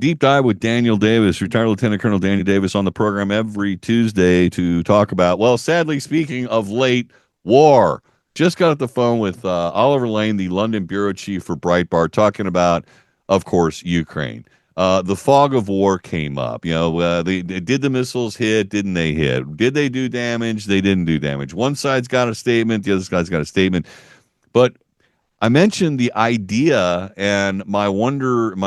Deep Dive with Daniel Davis, retired Lieutenant Colonel Daniel Davis, on the program every Tuesday to talk about, well, sadly, speaking of late, war. Just got off the phone with Oliver Lane, the London bureau chief for Breitbart, talking about, of course, Ukraine. The fog of war came up. Did the missiles hit? Didn't they hit? Did they do damage? They didn't do damage. One side's got a statement. The other side's got a statement. But I mentioned the idea and wondering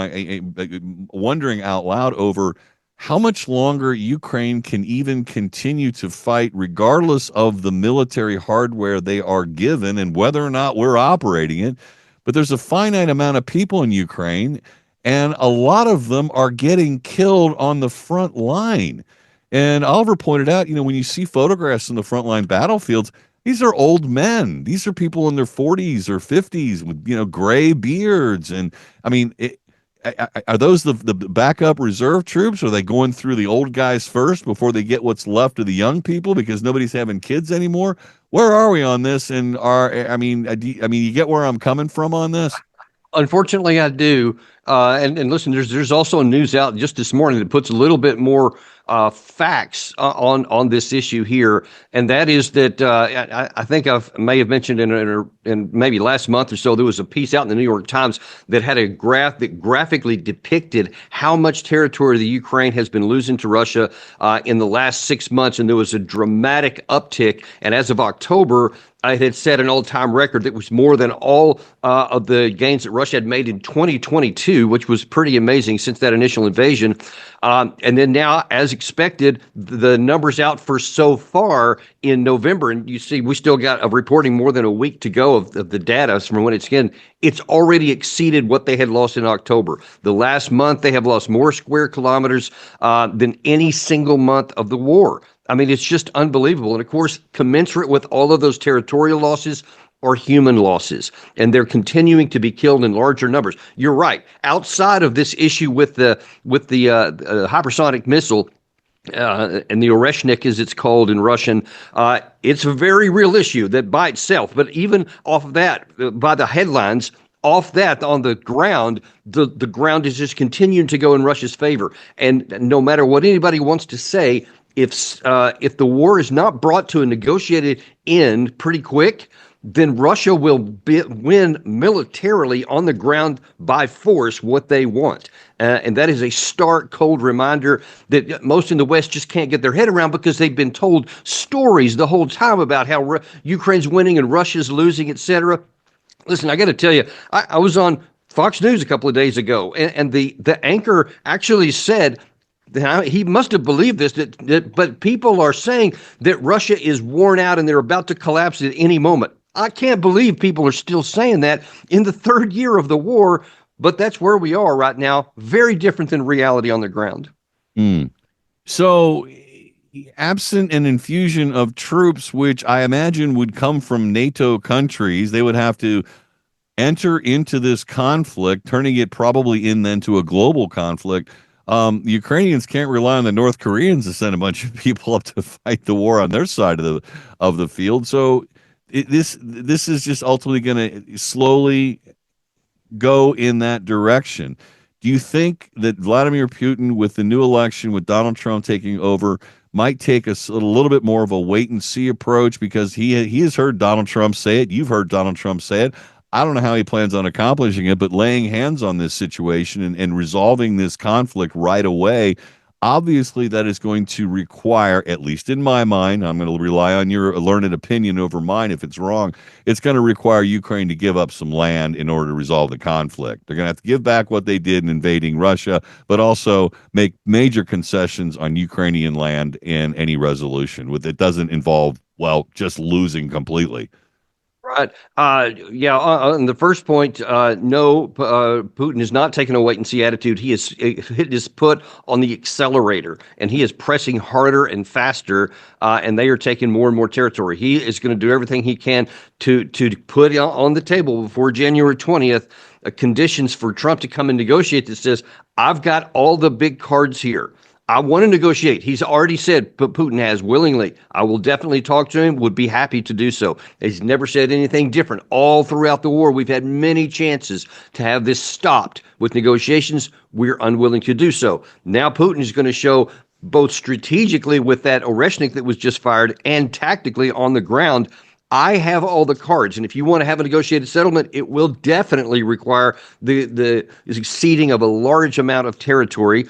out loud over how much longer Ukraine can even continue to fight, regardless of the military hardware they are given and whether or not we're operating it. But there's a finite amount of people in Ukraine, and a lot of them are getting killed on the front line. And Oliver pointed out, when you see photographs in the frontline battlefields, these are old men. These are people in their 40s or 50s with, gray beards. And I mean, are those the backup reserve troops? Are they going through the old guys first before they get what's left of the young people because nobody's having kids anymore? Where are we on this? And you get where I'm coming from on this? Unfortunately, I do. And listen, there's also news out just this morning that puts a little bit more facts on this issue here, and that is that I think I may have mentioned in maybe last month or so, there was a piece out in the New York Times that had a graph that graphically depicted how much territory the Ukraine has been losing to Russia in the last 6 months, and there was a dramatic uptick. And as of October, it had set an all-time record that was more than all of the gains that Russia had made in 2022, which was pretty amazing since that initial invasion. And then now, as expected, the numbers out for so far in November, and you see we still got a reporting more than a week to go of the data from when it's already exceeded what they had lost in October. The last month, they have lost more square kilometers than any single month of the war. I mean, it's just unbelievable. And of course, commensurate with all of those territorial losses are human losses, and they're continuing to be killed in larger numbers. You're right. Outside of this issue with the hypersonic missile, and the Oreshnik, as it's called in Russian, it's a very real issue that by itself. But even off of that, by the headlines, off that on the ground, the ground is just continuing to go in Russia's favor. And no matter what anybody wants to say, if the war is not brought to a negotiated end pretty quick, then Russia will win militarily on the ground by force what they want. And that is a stark, cold reminder that most in the West just can't get their head around because they've been told stories the whole time about how Ukraine's winning and Russia's losing, etc. Listen, I got to tell you, I was on Fox News a couple of days ago, and the anchor actually said, he must have believed this, but people are saying that Russia is worn out and they're about to collapse at any moment. I can't believe people are still saying that in the third year of the war, but that's where we are right now. Very different than reality on the ground. So, absent an infusion of troops, which I imagine would come from NATO countries, they would have to enter into this conflict, turning it probably then to a global conflict. The Ukrainians can't rely on the North Koreans to send a bunch of people up to fight the war on their side of the field. So this is just ultimately going to slowly go in that direction. Do you think that Vladimir Putin, with the new election, with Donald Trump taking over, might take a little bit more of a wait and see approach because he has heard Donald Trump say it? You've heard Donald Trump say it. I don't know how he plans on accomplishing it, but laying hands on this situation and resolving this conflict right away, obviously that is going to require, at least in my mind, I'm going to rely on your learned opinion over mine if it's wrong, it's going to require Ukraine to give up some land in order to resolve the conflict. They're going to have to give back what they did in invading Russia, but also make major concessions on Ukrainian land in any resolution. It doesn't involve, just losing completely. Right. On the first point, no, Putin is not taking a wait and see attitude. He is hit his foot on the accelerator, and he is pressing harder and faster, and they are taking more and more territory. He is going to do everything he can to put on the table before January 20th conditions for Trump to come and negotiate that says, I've got all the big cards here. I want to negotiate. He's already said, but Putin has willingly. I will definitely talk to him, would be happy to do so. He's never said anything different. All throughout the war, we've had many chances to have this stopped with negotiations. We're unwilling to do so. Now Putin is going to show both strategically with that Oreshnik that was just fired and tactically on the ground. I have all the cards, and if you want to have a negotiated settlement, it will definitely require the ceding of a large amount of territory.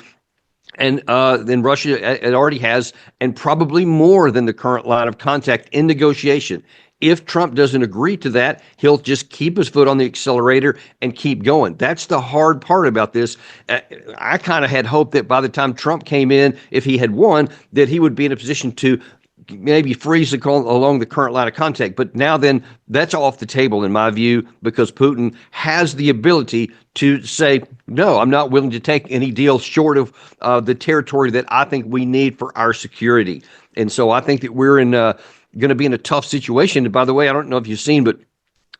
And then Russia it already has, and probably more than the current line of contact in negotiation. If Trump doesn't agree to that, he'll just keep his foot on the accelerator and keep going. That's the hard part about this. I kind of had hoped that by the time Trump came in, if he had won, that he would be in a position to maybe freeze along the current line of contact. But now then, that's off the table in my view, because Putin has the ability to say, no, I'm not willing to take any deal short of the territory that I think we need for our security. And so I think that we're going to be in a tough situation. And by the way, I don't know if you've seen, but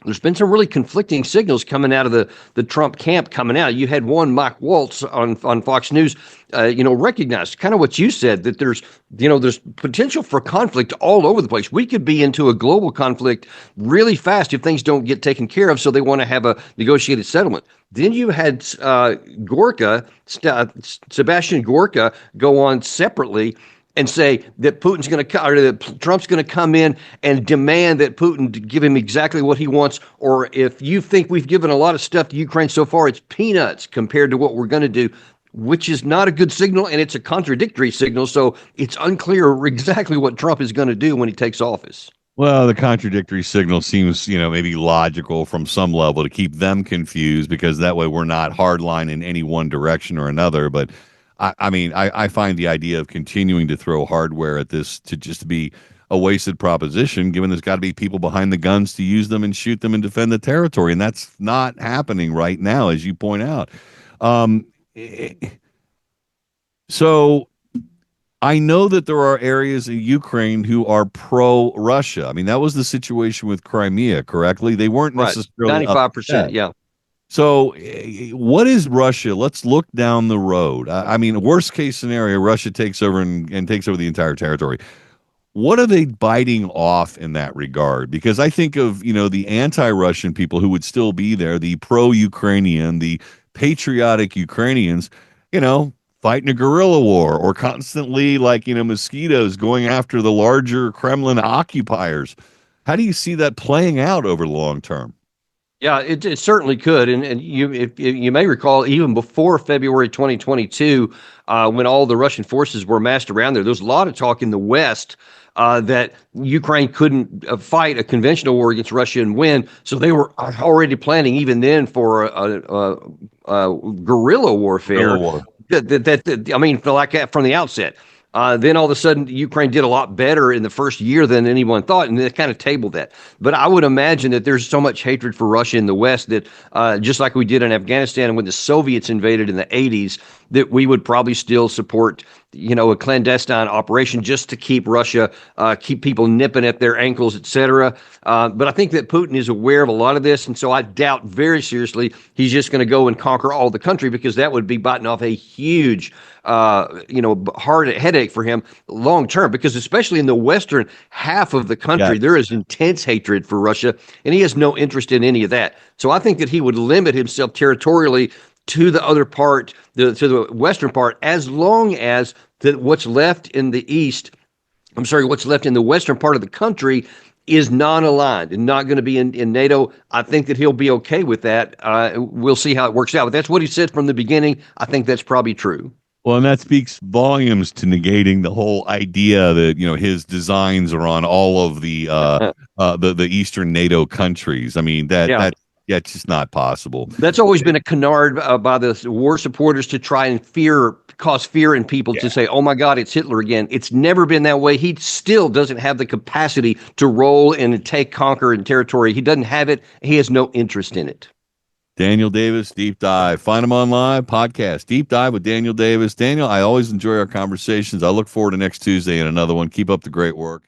there's been some really conflicting signals coming out of the Trump camp coming out. You had one, Mike Waltz on Fox News, recognized kind of what you said, that there's potential for conflict all over the place. We could be into a global conflict really fast if things don't get taken care of. So they want to have a negotiated settlement. Then you had Sebastian Gorka go on separately and say that Putin's going to, or that Trump's going to come in and demand that Putin give him exactly what he wants. Or if you think we've given a lot of stuff to Ukraine so far, it's peanuts compared to what we're going to do, which is not a good signal, and it's a contradictory signal. So it's unclear exactly what Trump is going to do when he takes office. Well, the contradictory signal seems, maybe logical from some level to keep them confused, because that way we're not hardline in any one direction or another. But I find the idea of continuing to throw hardware at this to just be a wasted proposition, given there's got to be people behind the guns to use them and shoot them and defend the territory. And that's not happening right now, as you point out. So I know that there are areas in Ukraine who are pro-Russia. I mean, that was the situation with Crimea, correctly? They weren't necessarily 95%, yeah. So what is Russia? Let's look down the road. I mean, worst case scenario, Russia takes over and takes over the entire territory. What are they biting off in that regard? Because I think of, the anti-Russian people who would still be there, the pro-Ukrainian, the patriotic Ukrainians, fighting a guerrilla war, or constantly mosquitoes going after the larger Kremlin occupiers. How do you see that playing out over the long term? Yeah, it certainly could, and if you may recall, even before February 2022, when all the Russian forces were massed around there was a lot of talk in the West that Ukraine couldn't fight a conventional war against Russia and win, so they were already planning even then for a guerrilla warfare. War. From the outset. Then all of a sudden, Ukraine did a lot better in the first year than anyone thought, and they kind of tabled that. But I would imagine that there's so much hatred for Russia in the West that, just like we did in Afghanistan and when the Soviets invaded in the 80s, that we would probably still support, a clandestine operation just to keep Russia, keep people nipping at their ankles, etc. But I think that Putin is aware of a lot of this, and so I doubt very seriously he's just going to go and conquer all the country, because that would be biting off a huge hard headache for him long term, because especially in the western half of the country, there is intense hatred for Russia, and he has no interest in any of that. So I think that he would limit himself territorially to the other part, to the western part, as long as what's left in the what's left in the western part of the country is non-aligned and not going to be in NATO. I think that he'll be okay with that. We'll see how it works out. But that's what he said from the beginning. I think that's probably true. Well, and that speaks volumes to negating the whole idea that his designs are on all of the Eastern NATO countries. I mean that's it's just not possible. That's always been a canard by the war supporters to try and cause fear in people to say, "Oh my God, it's Hitler again." It's never been that way. He still doesn't have the capacity to roll and conquer in territory. He doesn't have it. He has no interest in it. Daniel Davis, Deep Dive. Find him online, podcast, Deep Dive with Daniel Davis. Daniel, I always enjoy our conversations. I look forward to next Tuesday and another one. Keep up the great work.